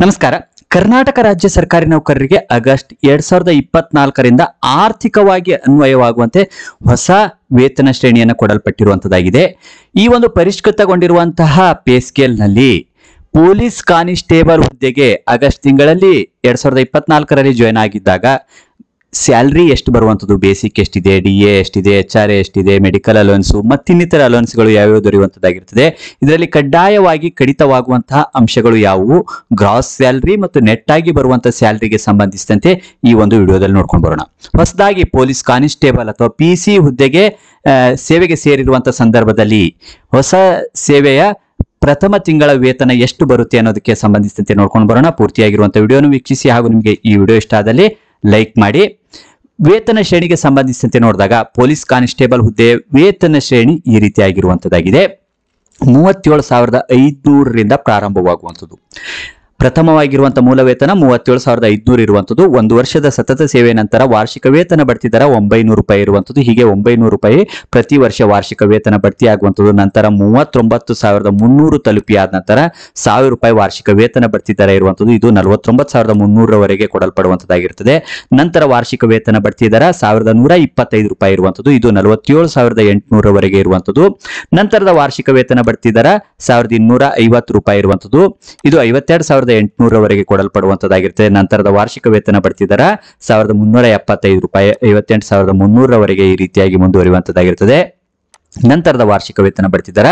ನಮಸ್ಕಾರ. ಕರ್ನಾಟಕ ರಾಜ್ಯ ಸರ್ಕಾರಿ ನೌಕರರಿಗೆ ಆಗಸ್ಟ್ 2024ರಿಂದ ಆರ್ಥಿಕವಾಗಿ ಅನ್ವಯವಾಗುವಂತೆ ಹೊಸ ವೇತನ ಶ್ರೇಣಿಯನ್ನು ಕೊಡಲ್ಪಟ್ಟಿರುವಂತದ್ದಾಗಿದೆ. ಈ ಒಂದು ಪರಿಷ್ಕೃತಗೊಂಡಿರುವಂತಹ ಪೇ ಸ್ಕೇಲ್ನಲ್ಲಿ ಪೊಲೀಸ್ ಕಾನಿಸ್ಟೇಬಲ್ ಹುದ್ದೆಗೆ ಆಗಸ್ಟ್ ತಿಂಗಳಲ್ಲಿ 2024ರಲ್ಲಿ ಜಾಯ್ನ್ ಆಗಿದ್ದಾಗ ಸ್ಯಾಲರಿ ಎಷ್ಟು ಬರುವಂಥದ್ದು, ಬೇಸಿಕ್ ಎಷ್ಟಿದೆ, DA ಎಷ್ಟಿದೆ, HRA ಎಷ್ಟಿದೆ, ಮೆಡಿಕಲ್ ಅಲೋನ್ಸು ಮತ್ತಿನ್ನಿತರ ಅಲೋನ್ಸ್ಗಳು ಯಾವ್ಯಾವ ದೊರೆಯುವಂಥದ್ದಾಗಿರ್ತದೆ. ಇದರಲ್ಲಿ ಕಡ್ಡಾಯವಾಗಿ ಕಡಿತವಾಗುವಂತಹ ಅಂಶಗಳು ಯಾವುವು, ಗ್ರಾಸ್ ಸ್ಯಾಲರಿ ಮತ್ತು ನೆಟ್ ಆಗಿ ಬರುವಂತಹ ಸ್ಯಾಲರಿಗೆ ಸಂಬಂಧಿಸಿದಂತೆ ಈ ಒಂದು ವಿಡಿಯೋದಲ್ಲಿ ನೋಡ್ಕೊಂಡು ಬರೋಣ. ಹೊಸದಾಗಿ ಪೊಲೀಸ್ ಕಾನಿಸ್ಟೇಬಲ್ ಅಥವಾ PC ಹುದ್ದೆಗೆ ಸೇವೆಗೆ ಸೇರಿರುವಂತಹ ಸಂದರ್ಭದಲ್ಲಿ ಹೊಸ ಸೇವೆಯ ಪ್ರಥಮ ತಿಂಗಳ ವೇತನ ಎಷ್ಟು ಬರುತ್ತೆ ಅನ್ನೋದಕ್ಕೆ ಸಂಬಂಧಿಸಿದಂತೆ ನೋಡ್ಕೊಂಡು ಬರೋಣ. ಪೂರ್ತಿಯಾಗಿರುವಂತಹ ವಿಡಿಯೋನು ವೀಕ್ಷಿಸಿ ಹಾಗೂ ನಿಮಗೆ ಈ ವಿಡಿಯೋ ಇಷ್ಟ ಆದಲ್ಲಿ ಲೈಕ್ ಮಾಡಿ. ವೇತನ ಶ್ರೇಣಿಗೆ ಸಂಬಂಧಿಸಿದಂತೆ ನೋಡಿದಾಗ ಪೊಲೀಸ್ ಕಾನಿಸ್ಟೇಬಲ್ ಹುದ್ದೆ ವೇತನ ಶ್ರೇಣಿ ಈ ರೀತಿಯಾಗಿರುವಂತದ್ದಾಗಿದೆ. 37,500ರಿಂದ ಪ್ರಾರಂಭವಾಗುವಂಥದ್ದು. ಪ್ರಥಮವಾಗಿರುವಂತಹ ಮೂಲ ವೇತನ 37,500 ಇರುವಂಥದ್ದು. ಒಂದು ವರ್ಷದ ಸತತ ಸೇವೆ ನಂತರ ವಾರ್ಷಿಕ ವೇತನ ಬಡ್ತಿ ದರ 900 ರೂಪಾಯಿ ಇರುವಂಥದ್ದು. ಹೀಗೆ 900 ರೂಪಾಯಿ ಪ್ರತಿ ವರ್ಷ ವಾರ್ಷಿಕ ವೇತನ ಬಡ್ತಿ ಆಗುವಂಥದ್ದು. ನಂತರ 39,300 ತಲುಪಿಯಾದ ನಂತರ 1,000 ರೂಪಾಯಿ ವಾರ್ಷಿಕ ವೇತನ ಬಡ್ತಿ ದರ ಇರುವಂಥದ್ದು. ಇದು 49,300ರವರೆಗೆ ಕೊಡಲ್ಪಡುವಂತದ್ದಾಗಿರ್ತದೆ. ನಂತರ ವಾರ್ಷಿಕ ವೇತನ ಬಡ್ತಿ ದರ 1,125 ರೂಪಾಯಿ ಇರುವಂಥದ್ದು. ಇದು 47,800ರವರೆಗೆ ಇರುವಂಥದ್ದು. ನಂತರದ ವಾರ್ಷಿಕ ವೇತನ ಬಡ್ತಿ ದರ 1,250 ರೂಪಾಯಿ ಇರುವಂಥದ್ದು. ಇದು 52,800ರವರೆಗೆ ಕೊಡಲ್ಪಡುವಂತದ್ದಾಗಿರ್ತದೆ. ನಂತರದ ವಾರ್ಷಿಕ ವೇತನ ಬಡ್ತಿ ದರ 1,375 ರೂಪಾಯಿ, 58,300ರವರೆಗೆ ಈ ರೀತಿಯಾಗಿ ಮುಂದುವರಿಯುವಂತದ್ದಾಗಿರ್ತದೆ. ನಂತರದ ವಾರ್ಷಿಕ ವೇತನ ಬಡ್ತಿ ದರ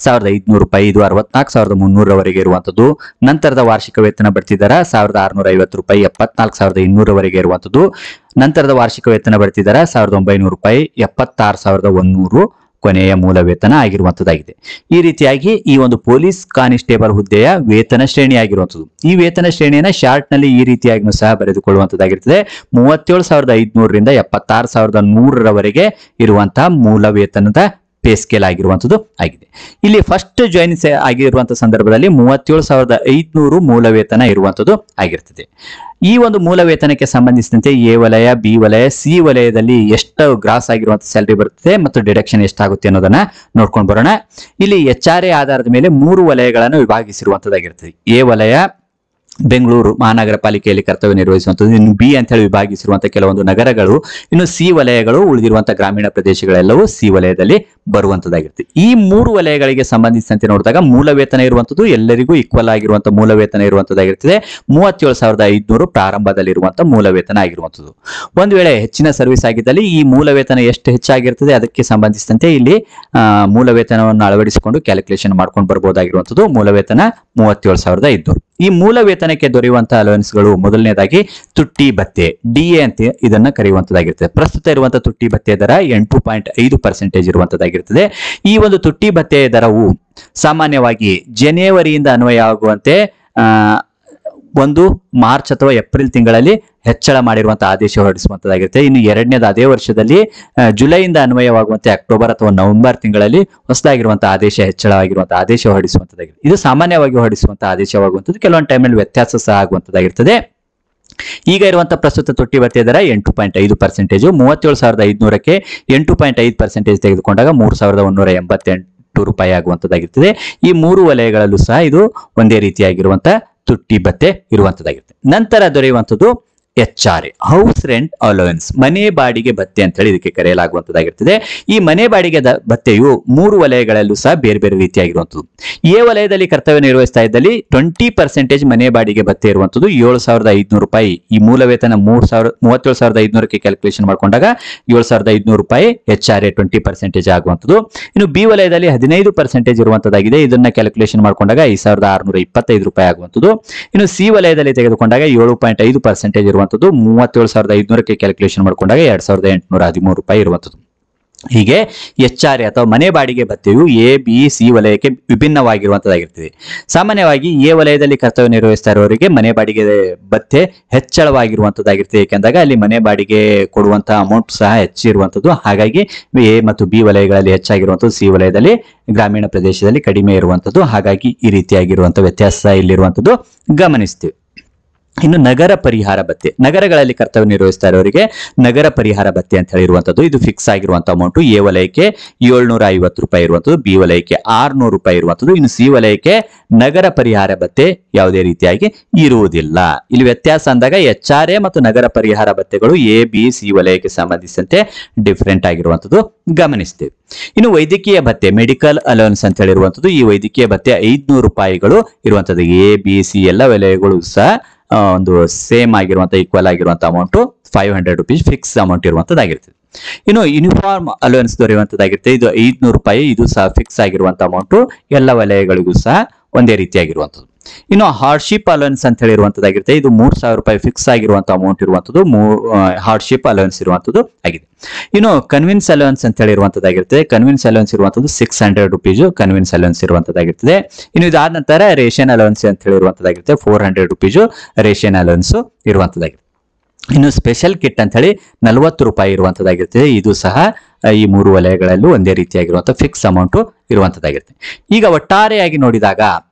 1,500 ರೂಪಾಯಿ, ಇದು 64,300ರವರೆಗೆ ಇರುವಂಥದ್ದು. ನಂತರದ ವಾರ್ಷಿಕ ವೇತನ ಬಡ್ತಿ ದರ 1,650 ರೂಪಾಯಿ, 74,200ರವರೆಗೆ ಇರುವಂಥದ್ದು. ನಂತರದ ವಾರ್ಷಿಕ ವೇತನ ಬಡ್ತಿ ದರ 1,900 ರೂಪಾಯಿ, 76,100 ಕೊನೆಯ ಮೂಲ ವೇತನ ಆಗಿರುವಂತದ್ದಾಗಿದೆ. ಈ ರೀತಿಯಾಗಿ ಈ ಒಂದು ಪೊಲೀಸ್ ಕಾನಿಸ್ಟೇಬಲ್ ಹುದ್ದೆಯ ವೇತನ ಶ್ರೇಣಿ ಆಗಿರುವಂಥದ್ದು. ಈ ವೇತನ ಶ್ರೇಣಿಯನ್ನ ಶಾರ್ಟ್ ನಲ್ಲಿ ಈ ರೀತಿಯಾಗಿ ಸಹ ಬರೆದುಕೊಳ್ಳುವಂತದ್ದಾಗಿರ್ತದೆ. 37,500ರಿಂದ 76,100ರವರೆಗೆ ಇರುವಂತಹ ಮೂಲ ವೇತನದ ಪೇ ಸ್ಕೇಲ್ ಆಗಿರುವಂಥದ್ದು ಆಗಿದೆ. ಇಲ್ಲಿ ಫಸ್ಟ್ ಜಾಯಿನ್ ಆಗಿರುವಂತಹ ಸಂದರ್ಭದಲ್ಲಿ 37,500 ಮೂಲ ವೇತನ ಇರುವಂಥದ್ದು ಆಗಿರ್ತದೆ. ಈ ಒಂದು ಮೂಲ ವೇತನಕ್ಕೆ ಸಂಬಂಧಿಸಿದಂತೆ A ವಲಯ, B ವಲಯ, C ವಲಯದಲ್ಲಿ ಎಷ್ಟು ಗ್ರಾಸ್ ಆಗಿರುವಂತಹ ಸ್ಯಾಲರಿ ಬರುತ್ತದೆ ಮತ್ತು ಡಿಡಕ್ಷನ್ ಎಷ್ಟಾಗುತ್ತೆ ಅನ್ನೋದನ್ನ ನೋಡ್ಕೊಂಡು ಬರೋಣ. ಇಲ್ಲಿ HRA ಆಧಾರದ ಮೇಲೆ 3 ವಲಯಗಳನ್ನು ವಿಭಾಗಿಸಿರುವಂತದ್ದಾಗಿರ್ತದೆ. A ವಲಯ ಬೆಂಗಳೂರು ಮಹಾನಗರ ಪಾಲಿಕೆಯಲ್ಲಿ ಕರ್ತವ್ಯ ನಿರ್ವಹಿಸುವಂಥದ್ದು. ಇನ್ನು B ಅಂತ ಹೇಳಿ ವಿಭಾಗಿಸಿರುವಂತಹ ಕೆಲವೊಂದು ನಗರಗಳು, ಇನ್ನು C ವಲಯಗಳು ಉಳಿದಿರುವಂತಹ ಗ್ರಾಮೀಣ ಪ್ರದೇಶಗಳೆಲ್ಲವೂ C ವಲಯದಲ್ಲಿ ಬರುವಂತದ್ದಾಗಿರುತ್ತೆ. ಈ 3 ವಲಯಗಳಿಗೆ ಸಂಬಂಧಿಸಿದಂತೆ ನೋಡಿದಾಗ ಮೂಲ ವೇತನ ಇರುವಂತದ್ದು ಎಲ್ಲರಿಗೂ ಈಕ್ವಲ್ ಆಗಿರುವಂತಹ ಮೂಲ ವೇತನ ಇರುವಂತದ್ದಾಗಿರ್ತದೆ. 37,500 ಪ್ರಾರಂಭದಲ್ಲಿರುವಂತಹ ಮೂಲ ವೇತನ ಆಗಿರುವಂಥದ್ದು. ಒಂದು ವೇಳೆ ಹೆಚ್ಚಿನ ಸರ್ವಿಸ್ ಆಗಿದ್ದಲ್ಲಿ ಈ ಮೂಲ ವೇತನ ಎಷ್ಟು ಹೆಚ್ಚಾಗಿರ್ತದೆ ಅದಕ್ಕೆ ಸಂಬಂಧಿಸಿದಂತೆ ಇಲ್ಲಿ ಮೂಲ ವೇತನವನ್ನು ಅಳವಡಿಸಿಕೊಂಡು ಕ್ಯಾಲ್ಕುಲೇಷನ್ ಮಾಡ್ಕೊಂಡು ಬರ್ಬೋದಾಗಿರುವಂಥದ್ದು. ಮೂಲ ವೇತನ 37,500. ಈ ಮೂಲ ವೇತನಕ್ಕೆ ದೊರೆಯುವಂತಹ ಅಲೋವೆನ್ಸ್ಗಳು ಮೊದಲನೇದಾಗಿ ತುಟ್ಟಿ ಭತ್ಯೆ, DA ಅಂತ ಇದನ್ನ ಕರೆಯುವಂತದ್ದಾಗಿರ್ತದೆ. ಪ್ರಸ್ತುತ ಇರುವಂತಹ ತುಟ್ಟಿ ಭತ್ಯೆ ದರ 8.5% ಇರುವಂತದ್ದಾಗಿರ್ತದೆ. ಈ ಒಂದು ತುಟ್ಟಿ ಭತ್ಯೆಯ ದರವು ಸಾಮಾನ್ಯವಾಗಿ ಜನವರಿಯಿಂದ ಅನ್ವಯ ಆಗುವಂತೆ ಒಂದು ಮಾರ್ಚ್ ಅಥವಾ ಏಪ್ರಿಲ್ ತಿಂಗಳಲ್ಲಿ ಹೆಚ್ಚಳ ಮಾಡಿರುವಂತಹ ಆದೇಶ ಹೊರಡಿಸುವಂತದ್ದಾಗಿರುತ್ತೆ. ಇನ್ನು ಎರಡನೇದು ಅದೇ ವರ್ಷದಲ್ಲಿ ಜುಲೈಯಿಂದ ಅನ್ವಯವಾಗುವಂತೆ ಅಕ್ಟೋಬರ್ ಅಥವಾ ನವೆಂಬರ್ ತಿಂಗಳಲ್ಲಿ ಹೊಸದಾಗಿರುವಂತಹ ಆದೇಶ ಹೆಚ್ಚಳವಾಗಿರುವಂತಹ ಆದೇಶ ಹೊರಡಿಸುವಂತದ್ದಾಗಿದೆ. ಇದು ಸಾಮಾನ್ಯವಾಗಿ ಹೊರಡಿಸುವಂತಹ ಆದೇಶವಾಗುವಂಥದ್ದು. ಕೆಲವೊಂದು ಟೈಮಲ್ಲಿ ವ್ಯತ್ಯಾಸ ಸಹ ಆಗುವಂತದ್ದಾಗಿರ್ತದೆ. ಈಗ ಇರುವಂತಹ ಪ್ರಸ್ತುತ ತುಟ್ಟಿ ಭತ್ಯೆ ದರ 8.5%. 37,500ಕ್ಕೆ 8.5% ತೆಗೆದುಕೊಂಡಾಗ 3,188 ರೂಪಾಯಿ ಆಗುವಂತದ್ದಾಗಿರ್ತದೆ. ಈ 3 ವಲಯಗಳಲ್ಲೂ ಸಹ ಇದು ಒಂದೇ ರೀತಿಯಾಗಿರುವಂತಹ ತುಟ್ಟಿ ಭತ್ಯೆ ಇರುವಂತದ್ದಾಗಿರುತ್ತೆ. ನಂತರ ದೊರೆಯುವಂಥದ್ದು HRA, ಹೌಸ್ ರೆಂಟ್ ಅಲೋವೆನ್ಸ್, ಮನೆ ಬಾಡಿಗೆ ಭತ್ಯೆ ಅಂತ ಹೇಳಿ ಇದಕ್ಕೆ ಕರೆಯಲಾಗುವಂತದ್ದಾಗಿರ್ತದೆ. ಈ ಮನೆ ಬಾಡಿಗೆ ಭತ್ಯೆಯು 3 ವಲಯಗಳಲ್ಲೂ ಸಹ ಬೇರೆ ಬೇರೆ ರೀತಿಯಾಗಿರುವಂಥದ್ದು. A ವಲಯದಲ್ಲಿ ಕರ್ತವ್ಯ ನಿರ್ವಹಿಸ್ತಾ ಇದ್ದಲ್ಲಿ 20% ಮನೆ ಬಾಡಿಗೆ ಭತ್ಯೆ ಇರುವಂಥದ್ದು 7,500 ರೂಪಾಯಿ. ಈ ಮೂಲ ವೇತನ 37,500ಕ್ಕೆ ಕ್ಯಾಲ್ಕುಲೇಷನ್ ಮಾಡ್ಕೊಂಡಾಗ 7,500 ರೂಪಾಯಿ HRA 20% ಆಗುವಂಥದ್ದು. ಇನ್ನು B ವಲಯದಲ್ಲಿ 15% ಇರುವಂತದ್ದಾಗಿದೆ. ಇದನ್ನ ಕ್ಯಾಲ್ಕುಲೇಷನ್ ಮಾಡ್ಕೊಂಡಾಗ 5,625 ರೂಪಾಯಿ ಆಗುವಂಥದ್ದು. ಇನ್ನು C ವಲಯದಲ್ಲಿ ತೆಗೆದುಕೊಂಡಾಗ 7.5% ಇರುವಂಥದ್ದು. 37,500ಕ್ಕೆ ಕ್ಯಾಲ್ಕುಲೇಷನ್ ಮಾಡ್ಕೊಂಡಾಗ 2,813 ರೂಪಾಯಿ ಇರುವಂಥದ್ದು. ಹೀಗೆ HRA ಅಥವಾ ಮನೆ ಬಾಡಿಗೆ ಭತ್ಯೆಯು A, B, C ವಲಯಕ್ಕೆ ವಿಭಿನ್ನವಾಗಿರುವಂತದ್ದಾಗಿರ್ತದೆ. ಸಾಮಾನ್ಯವಾಗಿ A ವಲಯದಲ್ಲಿ ಕರ್ತವ್ಯ ನಿರ್ವಹಿಸ್ತಾ ಇರೋರಿಗೆ ಮನೆ ಬಾಡಿಗೆ ಭತ್ಯೆ ಹೆಚ್ಚಳವಾಗಿರುವಂತದ್ದಾಗಿರ್ತದೆ. ಏಕೆಂದಾಗ ಅಲ್ಲಿ ಮನೆ ಬಾಡಿಗೆ ಕೊಡುವಂತಹ ಅಮೌಂಟ್ ಸಹ ಹೆಚ್ಚಿರುವಂಥದ್ದು. ಹಾಗಾಗಿ A ಮತ್ತು B ವಲಯಗಳಲ್ಲಿ ಹೆಚ್ಚಾಗಿರುವಂಥದ್ದು, C ವಲಯದಲ್ಲಿ ಗ್ರಾಮೀಣ ಪ್ರದೇಶದಲ್ಲಿ ಕಡಿಮೆ ಇರುವಂಥದ್ದು. ಹಾಗಾಗಿ ಈ ರೀತಿಯಾಗಿರುವಂತಹ ವ್ಯತ್ಯಾಸ ಇಲ್ಲಿರುವಂಥದ್ದು ಗಮನಿಸ್ತೀವಿ. ಇನ್ನು ನಗರ ಪರಿಹಾರ ಭತ್ಯೆ, ನಗರಗಳಲ್ಲಿ ಕರ್ತವ್ಯ ನಿರ್ವಹಿಸ್ತಾ ಇರೋರಿಗೆ ನಗರ ಪರಿಹಾರ ಭತ್ಯೆ ಅಂತ ಹೇಳಿರುವಂತದ್ದು, ಇದು ಫಿಕ್ಸ್ ಆಗಿರುವಂತ ಅಮೌಂಟ್. ಎ ವಲಯಕ್ಕೆ 750 ರೂಪಾಯಿ ಇರುವಂತದ್ದು, ಬಿ ವಲಯಕ್ಕೆ 600 ರೂಪಾಯಿ ಇರುವಂತದ್ದು. ಇನ್ನು ಸಿ ವಲಯಕ್ಕೆ ನಗರ ಪರಿಹಾರ ಭತ್ಯೆ ಯಾವುದೇ ರೀತಿಯಾಗಿ ಇರುವುದಿಲ್ಲ. ಇಲ್ಲಿ ವ್ಯತ್ಯಾಸ ಅಂದಾಗ HRA ಮತ್ತು ನಗರ ಪರಿಹಾರ ಭತ್ಯೆಗಳು ಎ ಬಿ ಸಿ ವಲಯಕ್ಕೆ ಸಂಬಂಧಿಸಿದಂತೆ ಡಿಫರೆಂಟ್ ಆಗಿರುವಂತದ್ದು ಗಮನಿಸ್ತೇವೆ. ಇನ್ನು ವೈದ್ಯಕೀಯ ಭತ್ಯೆ, ಮೆಡಿಕಲ್ ಅಲೋನ್ಸ್ ಅಂತ ಹೇಳಿರುವಂತದ್ದು, ಈ ವೈದ್ಯಕೀಯ ಭತ್ಯೆ 500 ರೂಪಾಯಿಗಳು ಇರುವಂತದ್ದು. ಎ ಬಿ ಸಿ ಎಲ್ಲ ವಲಯಗಳು ಸಹ ಒಂದು ಸೇಮ್ ಆಗಿರುವಂತ ಈಕ್ವಲ್ ಆಗಿರುವಂತ ಅಮೌಂಟ್ 500 ರುಪೀಸ್ ಫಿಕ್ಸ್ ಅಮೌಂಟ್ ಇರುವಂತದ್ದಾಗಿರ್ತದೆ. ಇನ್ನು ಯೂನಿಫಾರ್ಮ್ ಅಲೋವೆನ್ಸ್ ದೊರೆಯುವಂತದ್ದಾಗಿರುತ್ತೆ, ಇದು 500 ರೂಪಾಯಿ, ಇದು ಸಹ ಫಿಕ್ಸ್ ಆಗಿರುವಂತ ಅಮೌಂಟ್, ಎಲ್ಲ ವಲಯಗಳಿಗೂ ಸಹ ಒಂದೇ ರೀತಿಯಾಗಿರುವಂತದ್ದು. ಇನ್ನು ಹಾರ್ಡ್ಶಿಪ್ ಅಲೋವೆನ್ಸ್ ಅಂತ ಹೇಳಿರುವಂತದ್ದಾಗಿರುತ್ತೆ, ಇದು 3000 ರೂಪಾಯಿ ಫಿಕ್ಸ್ ಆಗಿರುವಂತ ಅಮೌಂಟ್ ಇರುವಂತದ್ದು, ಹಾರ್ಡ್ಶಿಪ್ ಅಲೋವೆನ್ಸ್ ಇರುವಂತದ್ದು ಆಗಿದೆ. ಇನ್ನು ಕನ್ವಿನ್ಸ್ ಅಲೋವೆನ್ಸ್ ಅಂತ ಹೇಳಿರುವಂತದ್ದಾಗಿರುತ್ತೆ, ಕನ್ವಿನ್ಸ್ ಅಲೋವೆನ್ಸ್ ಇರುವಂತದ್ದು 600 ರುಪೀಸ್ ಕನ್ವಿನ್ಸ್ ಅಲೋವೆನ್ಸ್ ಇರುವಂತದ್ದಾಗಿರ್ತದೆ. ಇನ್ನು ಇದಾದ ನಂತರ ರೇಷನ್ ಅಲೋವೆನ್ಸ್ ಅಂತ ಹೇಳಿರುವಂತದ್ದಾಗಿರುತ್ತೆ, 400 ರುಪೀಸ್ ರೇಷನ್ ಅಲೋವೆನ್ಸ್ ಇರುವಂತದ್ದಾಗಿರುತ್ತೆ. ಇನ್ನು ಸ್ಪೆಷಲ್ ಕಿಟ್ ಅಂತ ಹೇಳಿ 40 ರೂಪಾಯಿ ಇರುವಂತದ್ದಾಗಿರ್ತದೆ, ಇದು ಸಹ ಈ 3 ವಲಯಗಳಲ್ಲೂ ಒಂದೇ ರೀತಿಯಾಗಿರುವಂತಹ ಫಿಕ್ಸ್ ಅಮೌಂಟ್ ಇರುವಂತದ್ದಾಗಿರುತ್ತೆ. ಈಗ ಒಟ್ಟಾರೆಯಾಗಿ ನೋಡಿದಾಗ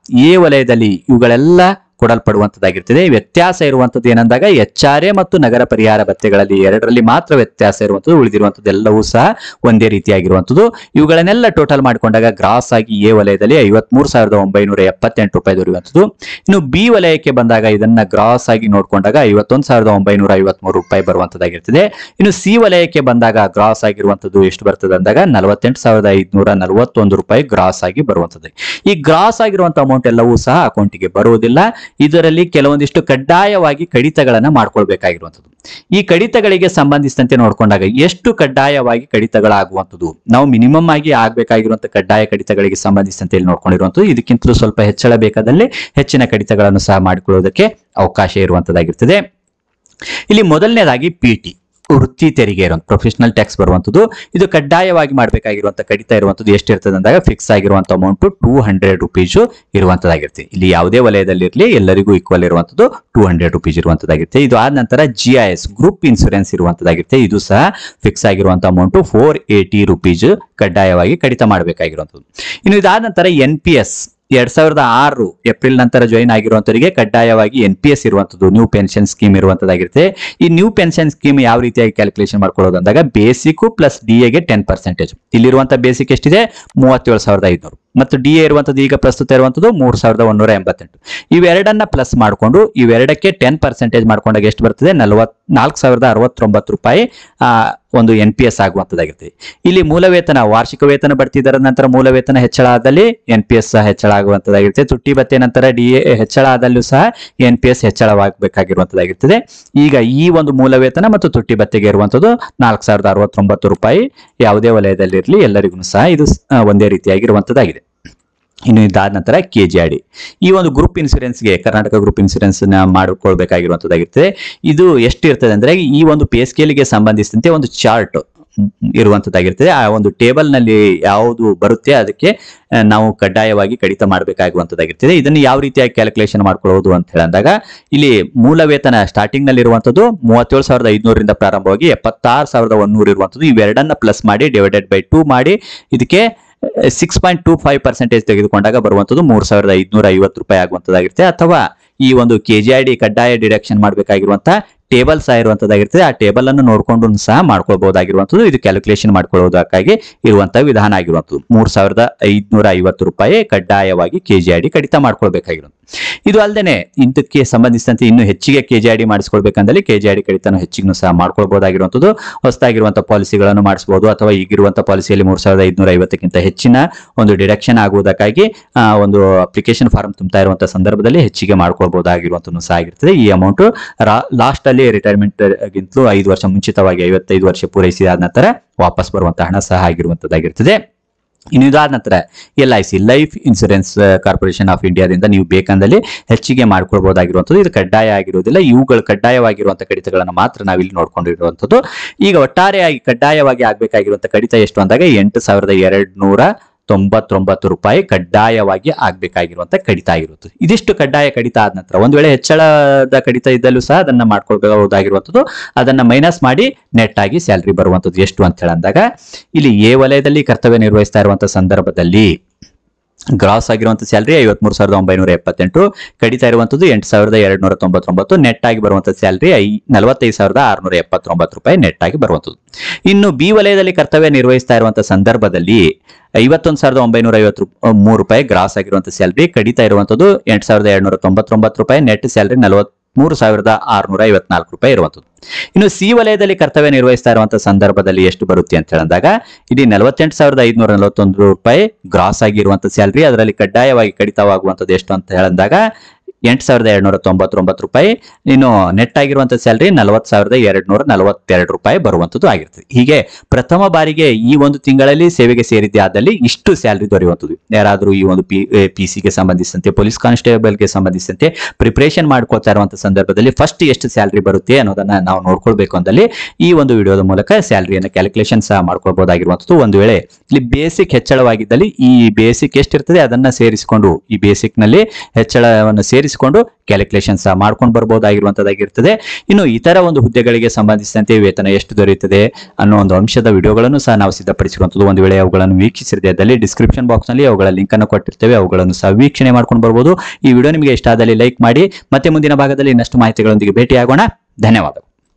ಎ ವಲಯದಲ್ಲಿ ಇವುಗಳೆಲ್ಲ ಕೊಡಲ್ಪಡುವಂತದ್ದಾಗಿರ್ತದೆ. ವ್ಯತ್ಯಾಸ ಇರುವಂತದ್ದು ಏನಂದಾಗ HRA ಮತ್ತು ನಗರ ಪರಿಹಾರ ಭತ್ಯೆಗಳಲ್ಲಿ ಎರಡರಲ್ಲಿ ಮಾತ್ರ ವ್ಯತ್ಯಾಸ ಇರುವಂತದ್ದು, ಉಳಿದಿರುವಂತದ್ದು ಎಲ್ಲವೂ ಸಹ ಒಂದೇ ರೀತಿಯಾಗಿರುವಂತದ್ದು. ಇವುಗಳನ್ನೆಲ್ಲ ಟೋಟಲ್ ಮಾಡಿಕೊಂಡಾಗ ಗ್ರಾಸ್ ಆಗಿ ಎ ವಲಯದಲ್ಲಿ 53,978 ರೂಪಾಯಿ ದೊರೆಯುವಂತದ್ದು. ಇನ್ನು ಬಿ ವಲಯಕ್ಕೆ ಬಂದಾಗ ಇದನ್ನ ಗ್ರಾಸ್ ಆಗಿ ನೋಡ್ಕೊಂಡಾಗ 51,953 ರೂಪಾಯಿ ಬರುವಂತದ್ದಾಗಿರ್ತದೆ. ಇನ್ನು ಸಿ ವಲಯಕ್ಕೆ ಬಂದಾಗ ಗ್ರಾಸ್ ಆಗಿರುವಂತದ್ದು ಎಷ್ಟು ಬರ್ತದೆ ಅಂದಾಗ 48,541 ರೂಪಾಯಿ ಗ್ರಾಸ್ ಆಗಿ ಬರುವಂತದ್ದು. ಈ ಗ್ರಾಸ್ ಆಗಿರುವಂತಹ ಅಮೌಂಟ್ ಎಲ್ಲವೂ ಸಹ ಅಕೌಂಟಿಗೆ ಬರುವುದಿಲ್ಲ. ಇದರಲ್ಲಿ ಕೆಲವೊಂದಿಷ್ಟು ಕಡ್ಡಾಯವಾಗಿ ಕಡಿತಗಳನ್ನ ಮಾಡ್ಕೊಳ್ಬೇಕಾಗಿರುವಂತದ್ದು. ಈ ಕಡಿತಗಳಿಗೆ ಸಂಬಂಧಿಸಿದಂತೆ ನೋಡ್ಕೊಂಡಾಗ ಎಷ್ಟು ಕಡ್ಡಾಯವಾಗಿ ಕಡಿತಗಳಾಗುವಂಥದ್ದು, ನಾವು ಮಿನಿಮಮ್ ಆಗಿ ಆಗ್ಬೇಕಾಗಿರುವಂತಹ ಕಡ್ಡಾಯ ಕಡಿತಗಳಿಗೆ ಸಂಬಂಧಿಸಿದಂತೆ ಇಲ್ಲಿ ನೋಡ್ಕೊಂಡಿರುವಂತದ್ದು. ಇದಕ್ಕಿಂತಲೂ ಸ್ವಲ್ಪ ಹೆಚ್ಚಳ ಬೇಕಾದಲ್ಲಿ ಹೆಚ್ಚಿನ ಕಡಿತಗಳನ್ನು ಸಹ ಮಾಡಿಕೊಳ್ಳುವುದಕ್ಕೆ ಅವಕಾಶ ಇರುವಂತದ್ದಾಗಿರ್ತದೆ. ಇಲ್ಲಿ ಮೊದಲನೇದಾಗಿ PT ವೃತ್ತಿ ತೆರಿಗೆ ಇರುವಂತ ಪ್ರೊಫೆಷನಲ್ ಟ್ಯಾಕ್ಸ್ ಬರುವಂತದ್ದು, ಇದು ಕಡ್ಡಾಯವಾಗಿ ಮಾಡಬೇಕಾಗಿರುವಂತ ಕಡಿತ ಇರುವಂತದ್ದು ಎಷ್ಟಿರ್ತದೆ ಅಂದಾಗ ಫಿಕ್ಸ್ ಆಗಿರುವಂತ ಅಮೌಂಟ್ 200 ರುಪೀಸ್ ಇರುವಂತದ್ದಾಗಿರುತ್ತೆ. ಇಲ್ಲಿ ಯಾವುದೇ ವಲಯದಲ್ಲಿ ಇರಲಿ ಎಲ್ಲರಿಗೂ ಈಕ್ವಲ್ ಇರುವಂತದ್ದು 200 ರುಪೀಸ್ ಇರುವಂತದ್ದಾಗಿರುತ್ತೆ. ಇದು ಆದ ನಂತರ GIS ಗ್ರೂಪ್ ಇನ್ಸೂರೆನ್ಸ್ ಇರುವಂತದ್ದಾಗಿರುತ್ತೆ, ಇದು ಸಹ ಫಿಕ್ಸ್ ಆಗಿರುವಂತ ಅಮೌಂಟ್ 480 ರುಪೀಸ್ ಕಡ್ಡಾಯವಾಗಿ ಕಡಿತ ಮಾಡಬೇಕಾಗಿರುವಂತದ್ದು. ಇನ್ನು ಇದಾದ ನಂತರ NPS 2006 ಏಪ್ರಿಲ್ ನಂತರ ಜಾಯಿನ್ ಆಗಿರುವಂತವರಿಗೆ ಕಡ್ಡಾಯವಾಗಿ NPS ಇರುವಂತದ್ದು, ನ್ಯೂ ಪೆನ್ಷನ್ ಸ್ಕೀಮ್ ಇರುವಂತದ್ದಾಗಿರುತ್ತೆ. ಈ ನ್ಯೂ ಪೆನ್ಷನ್ ಸ್ಕೀಮ್ ಯಾವ ರೀತಿಯಾಗಿ ಕ್ಯಾಲ್ಕುಲೇಷನ್ ಮಾಡ್ಕೊಳ್ಳೋದು ಅಂದಾಗ ಬೇಸಿಕ್ ಪ್ಲಸ್ DA ಗೆ 10%. ಇಲ್ಲಿರುವಂತ ಬೇಸಿಕ್ ಎಷ್ಟಿದೆ 37,500 ಮತ್ತು DA ಇರುವಂತದ್ದು ಈಗ ಪ್ರಸ್ತುತ ಇರುವಂತದ್ದು 3,188. ಇವೆರಡನ್ನ ಪ್ಲಸ್ ಮಾಡಿಕೊಂಡು ಇವೆರಡಕ್ಕೆ 10% ಮಾಡ್ಕೊಂಡಾಗ ಎಷ್ಟು ಬರ್ತದೆ 4,069 ರೂಪಾಯಿ ಒಂದು NPS ಆಗುವಂತದ್ದಾಗಿರ್ತದೆ. ಇಲ್ಲಿ ಮೂಲ ವೇತನ ವಾರ್ಷಿಕ ವೇತನ ಬಡ್ತಿದರ ನಂತರ ಮೂಲ ವೇತನ ಹೆಚ್ಚಳ ಆದಲ್ಲಿ NPS ಸಹ ಹೆಚ್ಚಳ ಆಗುವಂತದ್ದಾಗಿರುತ್ತೆ. ತುಟ್ಟಿ ಭತ್ಯೆ ನಂತರ DA ಹೆಚ್ಚಳ ಆದಲ್ಲೂ ಸಹ NPS ಹೆಚ್ಚಳವಾಗಬೇಕಾಗಿರುವಂತದ್ದಾಗಿರ್ತದೆ. ಈಗ ಈ ಒಂದು ಮೂಲ ವೇತನ ಮತ್ತು ತುಟ್ಟಿ ಭತ್ಯೆಗೆ ಇರುವಂತದ್ದು 4,069 ರೂಪಾಯಿ ಯಾವುದೇ ವಲಯದಲ್ಲಿರಲಿ ಎಲ್ಲರಿಗೂ ಸಹ ಇದು ಒಂದೇ ರೀತಿಯಾಗಿರುವಂತದ್ದಾಗಿದೆ. ಇನ್ನು ಇದಾದ ನಂತರ KGID ಈ ಒಂದು ಗ್ರೂಪ್ ಇನ್ಸೂರೆನ್ಸ್ಗೆ ಕರ್ನಾಟಕ ಗ್ರೂಪ್ ಇನ್ಸೂರೆನ್ಸ್ ಮಾಡಿಕೊಳ್ಬೇಕಾಗಿರುವಂತದ್ದಾಗಿರ್ತದೆ. ಇದು ಎಷ್ಟಿರ್ತದೆ ಅಂದ್ರೆ ಈ ಒಂದು ಪೇ ಸ್ಕೇಲ್ಗೆ ಸಂಬಂಧಿಸಿದಂತೆ ಒಂದು ಚಾರ್ಟ್ ಇರುವಂತದ್ದಾಗಿರ್ತದೆ. ಆ ಒಂದು ಟೇಬಲ್ ನಲ್ಲಿ ಯಾವುದು ಬರುತ್ತೆ ಅದಕ್ಕೆ ನಾವು ಕಡ್ಡಾಯವಾಗಿ ಕಡಿತ ಮಾಡಬೇಕಾಗುವಂತದ್ದಾಗಿರ್ತದೆ. ಇದನ್ನು ಯಾವ ರೀತಿಯಾಗಿ ಕ್ಯಾಲ್ಕುಲೇಷನ್ ಮಾಡ್ಕೊಳ್ಳೋದು ಅಂತ ಹೇಳಿದಾಗ ಇಲ್ಲಿ ಮೂಲ ವೇತನ ಸ್ಟಾರ್ಟಿಂಗ್ ನಲ್ಲಿ ಇರುವಂತದ್ದು 37,500 ಪ್ರಾರಂಭವಾಗಿ 76,100 ಇರುವಂತದ್ದು. ಇವೆರಡನ್ನ ಪ್ಲಸ್ ಮಾಡಿ ಡಿವೈಡೆಡ್ ಬೈ 2 ಮಾಡಿ ಇದಕ್ಕೆ 6.25% ತೆಗೆದುಕೊಂಡಾಗ ಬರುವಂತದ್ದು 3,550 ರೂಪಾಯಿ ಆಗುವಂತದ್ದಾಗಿರುತ್ತೆ. ಅಥವಾ ಈ ಒಂದು KGID ಕಡ್ಡಾಯ ಡಿಡಕ್ಷನ್ ಮಾಡಬೇಕಾಗಿರುವಂತಹ ಟೇಬಲ್ ಸಹ ಇರುವಂತದ್ದಾಗಿರ್ತದೆ. ಆ ಟೇಬಲ್ ಅನ್ನು ನೋಡ್ಕೊಂಡು ಸಹ ಮಾಡ್ಕೊಳ್ಬಹುದಾಗಿರುವಂತದ್ದು. ಇದು ಕ್ಯಾಲ್ಕುಲೇಷನ್ ಮಾಡ್ಕೊಳ್ಳೋದಕ್ಕಾಗಿ ಇರುವಂತಹ ವಿಧಾನ ಆಗಿರುವಂತದ್ದು. 3,550 ರೂಪಾಯಿ ಕಡ್ಡಾಯವಾಗಿ KGID ಕಡಿತ ಮಾಡ್ಕೊಳ್ಬೇಕಾಗಿರುವಂತ. ಇದು ಅಲ್ಲದೆ ಇದಕ್ಕೆ ಸಂಬಂಧಿಸಿದಂತೆ ಇನ್ನು ಹೆಚ್ಚಿಗೆ KGID ಮಾಡಿಸ್ಕೊಳ್ಬೇಕಂದ್ರೆ KGID ಕಡಿತನು ಹೆಚ್ಚಿಗೂ ಸಹ ಮಾಡ್ಕೊಳ್ಬಹುದಾಗಿರುವಂತದ್ದು. ಹೊಸದಾಗಿರುವಂತಹ ಪಾಲಿಸಿಗಳನ್ನು ಮಾಡಿಸಬಹುದು ಅಥವಾ ಈಗಿರುವಂತಹ ಪಾಲಿಸಿಯಲ್ಲಿ 3,550ಕ್ಕಿಂತ ಹೆಚ್ಚಿನ ಒಂದು ಡಿಡಕ್ಷನ್ ಆಗುವುದಕ್ಕಾಗಿ ಒಂದು ಅಪ್ಲಿಕೇಶನ್ ಫಾರ್ಮ್ ತುಂಬುತ್ತಾ ಇರುವಂತಹ ಸಂದರ್ಭದಲ್ಲಿ ಹೆಚ್ಚಿಗೆ ಮಾಡ್ಕೊಳ್ಬಹುದಾಗಿರುವಂತದ್ದು ಸಹ ಆಗಿರ್ತದೆ. ಈ ಅಮೌಂಟ್ ಲಾಸ್ಟ್ ಅಲ್ಲಿ ರಿಟೈರ್ಮೆಂಟ್ ಗಿಂತಲೂ 5 ವರ್ಷ ಮುಂಚಿತವಾಗಿ 55 ವರ್ಷ ಪೂರೈಸಿದ ನಂತರ ವಾಪಸ್ ಬರುವಂತಹ ಹಣ ಸಹ ಆಗಿರುವಂತದ್ದಾಗಿರ್ತದೆ. ಇನ್ನು ಇದಾದ ನಂತರ LIC life insurance corporation of ಇಂಡಿಯಾದಿಂದ ನೀವು ಬೇಕಂದಲ್ಲಿ ಹೆಚ್ಚಿಗೆ ಮಾಡ್ಕೊಳ್ಬಹುದಾಗಿರುವಂತದ್ದು. ಇದು ಕಡ್ಡಾಯ ಆಗಿರುವುದಿಲ್ಲ. ಇವುಗಳು ಕಡ್ಡಾಯವಾಗಿರುವಂತಹ ಕಡಿತಗಳನ್ನು ಮಾತ್ರ ನಾವಿಲ್ಲಿ ನೋಡ್ಕೊಂಡಿರುವಂತದ್ದು. ಈಗ ಒಟ್ಟಾರೆಯಾಗಿ ಕಡ್ಡಾಯವಾಗಿ ಆಗ್ಬೇಕಾಗಿರುವಂತಹ ಕಡಿತ ಎಷ್ಟು ಅಂದಾಗ 8,299 ರೂಪಾಯಿ ಕಡ್ಡಾಯವಾಗಿ ಆಗ್ಬೇಕಾಗಿರುವಂತ ಕಡಿತ ಆಗಿರುತ್ತೆ. ಇದಿಷ್ಟು ಕಡ್ಡಾಯ ಕಡಿತ ಆದ ನಂತರ ಒಂದ್ ವೇಳೆ ಹೆಚ್ಚಳದ ಕಡಿತ ಇದ್ದಲ್ಲೂ ಸಹ ಅದನ್ನ ಮಾಡ್ಕೊಳ್ಬಹುದಾಗಿರುವಂತದ್ದು. ಅದನ್ನ ಮೈನಸ್ ಮಾಡಿ ನೆಟ್ ಆಗಿ ಸ್ಯಾಲರಿ ಬರುವಂತದ್ದು ಎಷ್ಟು ಅಂತ ಹೇಳಂದಾಗ ಇಲ್ಲಿ ಎ ವಲಯದಲ್ಲಿ ಕರ್ತವ್ಯ ನಿರ್ವಹಿಸ್ತಾ ಇರುವಂತಹ ಸಂದರ್ಭದಲ್ಲಿ ಗ್ರಾಸ್ ಆಗಿರುವಂತಹ ಸ್ಯಾಲರಿ 53,978, ಕಡಿತಾ ಇರುವಂತದ್ದು 8,299, ನೆಟ್ ಆಗಿ ಬರುವಂತಹ ಸ್ಯಾಲರಿ 45,679 ರೂಪಾಯಿ ನೆಟ್ ಆಗಿ ಬರುವಂತದ್ದು. ಇನ್ನು ಬಿ ವಲಯದಲ್ಲಿ ಕರ್ತವ್ಯ ನಿರ್ವಹಿಸ್ತಾ ಇರುವಂತಹ ಸಂದರ್ಭದಲ್ಲಿ 51,953 ರೂಪಾಯಿ ಗ್ರಾಸ್ ಆಗಿರುವಂತಹ ಸ್ಯಾಲರಿ, ಕಡಿತಾ ಇರುವಂತದ್ದು 8,299 ರೂಪಾಯಿ, ನೆಟ್ ಸ್ಯಾಲರಿ 43,654 ರೂಪಾಯಿ ಇರುವಂತದ್ದು. ಇನ್ನು ಸಿ ವಲಯದಲ್ಲಿ ಕರ್ತವ್ಯ ನಿರ್ವಹಿಸ್ತಾ ಇರುವಂತಹ ಸಂದರ್ಭದಲ್ಲಿ ಎಷ್ಟು ಬರುತ್ತೆ ಅಂತ ಹೇಳಿದಾಗ ಇಲ್ಲಿ 48,541 ರೂಪಾಯಿ ಗ್ರಾಸ್ ಆಗಿರುವಂತಹ ಸ್ಯಾಲರಿ, ಅದರಲ್ಲಿ ಕಡ್ಡಾಯವಾಗಿ ಕಡಿತವಾಗುವಂತದ್ದು ಎಷ್ಟು ಅಂತ ಹೇಳಿದಾಗ 8,299 ರೂಪಾಯಿ. ಇನ್ನು ನೆಟ್ ಆಗಿರುವಂತಹ ಸ್ಯಾಲರಿ 40,242 ರೂಪಾಯಿ ಬರುವಂತದ್ದು ಆಗಿರ್ತದೆ. ಹೀಗೆ ಪ್ರಥಮ ಬಾರಿಗೆ ಈ ಒಂದು ತಿಂಗಳಲ್ಲಿ ಸೇವೆಗೆ ಸೇರಿದ್ದೆ ಆದಲ್ಲಿ ಇಷ್ಟು ಸ್ಯಾಲರಿ ದೊರೆಯುವಂಥದ್ದು. ಯಾರಾದರೂ ಈ ಒಂದು ಪಿಸಿಗೆ ಸಂಬಂಧಿಸಿದಂತೆ, ಪೊಲೀಸ್ ಕಾನ್ಸ್ಟೇಬಲ್ಗೆ ಸಂಬಂಧಿಸಿದಂತೆ ಪ್ರಿಪರೇಷನ್ ಮಾಡ್ಕೊಳ್ತಾ ಇರುವಂತಹ ಸಂದರ್ಭದಲ್ಲಿ ಫಸ್ಟ್ ಎಷ್ಟು ಸ್ಯಾಲರಿ ಬರುತ್ತೆ ಅನ್ನೋದನ್ನ ನಾವು ನೋಡ್ಕೊಳ್ಬೇಕು ಅಂದಲ್ಲಿ ಈ ಒಂದು ವಿಡಿಯೋದ ಮೂಲಕ ಸ್ಯಾಲರಿಯನ್ನು ಕ್ಯಾಲ್ಕುಲೇಷನ್ ಸಹ ಮಾಡ್ಕೊಳ್ಬಹುದಾಗಿರುವಂಥದ್ದು. ಒಂದು ವೇಳೆ ಇಲ್ಲಿ ಬೇಸಿಕ್ ಹೆಚ್ಚಳವಾಗಿದ್ದಲ್ಲಿ ಈ ಬೇಸಿಕ್ ಎಷ್ಟಿರ್ತದೆ ಅದನ್ನ ಸೇರಿಸಿಕೊಂಡು, ಈ ಬೇಸಿಕ್ ನಲ್ಲಿ ಹೆಚ್ಚಳವನ್ನು ಸೇರಿಸಿಕೊಂಡು ಕ್ಯಾಲ್ಕುಲೇಷನ್ ಸಹ ಮಾಡ್ಕೊಂಡು ಬರಬಹುದಾಗಿರುವಂತದ್ದಾಗಿರ್ತದೆ. ಇನ್ನು ಇತರ ಒಂದು ಹುದ್ದೆಗಳಿಗೆ ಸಂಬಂಧಿಸಿದಂತೆ ವೇತನ ಎಷ್ಟು ದೊರೆಯುತ್ತದೆ ಅನ್ನೋ ಒಂದು ಅಂಶದ ವಿಡಿಯೋಗಳನ್ನು ಸಹ ನಾವು ಸಿದ್ಧಪಡಿಸಿರುವಂತದ್ದು. ಒಂದು ವೇಳೆ ಅವುಗಳನ್ನು ವೀಕ್ಷಿಸಿರದೆ ಅದಲ್ಲಿ ಡಿಸ್ಕ್ರಿಪ್ಷನ್ ಬಾಕ್ಸ್ ನಲ್ಲಿ ಅವುಗಳ ಲಿಂಕ್ ಅನ್ನು ಕೊಟ್ಟಿರ್ತೇವೆ, ಅವುಗಳನ್ನು ಸಹ ವೀಕ್ಷಣೆ ಮಾಡ್ಕೊಂಡು ಬರಬಹುದು. ಈ ವಿಡಿಯೋ ನಿಮಗೆ ಇಷ್ಟ ಆದಲ್ಲಿ ಲೈಕ್ ಮಾಡಿ. ಮತ್ತೆ ಮುಂದಿನ ಭಾಗದಲ್ಲಿ ಇನ್ನಷ್ಟು ಮಾಹಿತಿಗಳೊಂದಿಗೆ ಭೇಟಿಯಾಗೋಣ. ಧನ್ಯವಾದಗಳು.